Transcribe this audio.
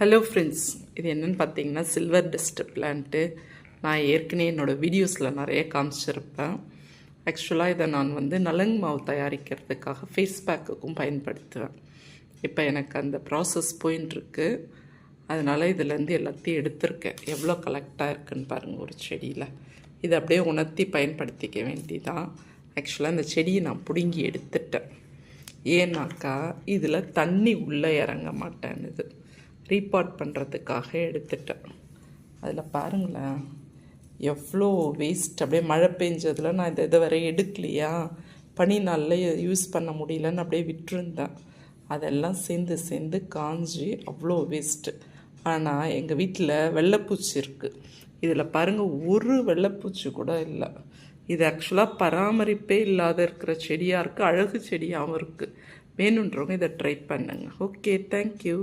Hello friends, இது என்னென்னு பார்த்தீங்கன்னா சில்வர் டஸ்ட் பிளான்ட்டு. நான் ஏற்கனவே என்னோடய வீடியோஸில் நிறைய காமிச்சிருப்பேன். ஆக்சுவலாக இதை நான் நலங்கு மாவு தயாரிக்கிறதுக்காக ஃபேஸ் பேக்குக்கும் பயன்படுத்துவேன். இப்போ எனக்கு அந்த ப்ராசஸ் போயின்ட்டுருக்கு. அதனால் இதுலேருந்து எல்லாத்தையும் எடுத்திருக்கேன். எவ்வளோ கலெக்டாக இருக்குன்னு பாருங்கள் ஒரு செடியில். இதை அப்படியே உணர்த்தி பயன்படுத்திக்க வேண்டியதான். ஆக்சுவலாக இந்த செடியை நான் பிடுங்கி எடுத்துட்டேன். ஏன்னாக்கா இதில் தண்ணி உள்ளே இறங்க மாட்டேன்னுது. ரீபாட் பண்ணுறதுக்காக எடுத்துட்டேன். அதில் பாருங்களேன் எவ்வளோ வேஸ்ட். அப்படியே மழை பெஞ்சதில் நான் இதை வரை எடுக்கலையா, பனி நாளில் யூஸ் பண்ண முடியலன்னு அப்படியே விட்டுருந்தேன். அதெல்லாம் சேர்ந்து காஞ்சி அவ்வளோ வேஸ்ட்டு. ஆனால் எங்கள் வீட்டில் வெள்ளைப்பூச்சி இருக்குது. இதில் பாருங்கள் ஒரு வெள்ளைப்பூச்சி கூட இல்லை. இது ஆக்சுவலாக பராமரிப்பே இல்லாத இருக்கிற செடியாக இருக்குது. அழகு செடியாகவும் இருக்குது. வேணுன்றவங்க இதை ட்ரை பண்ணுங்க. Okay, thank you.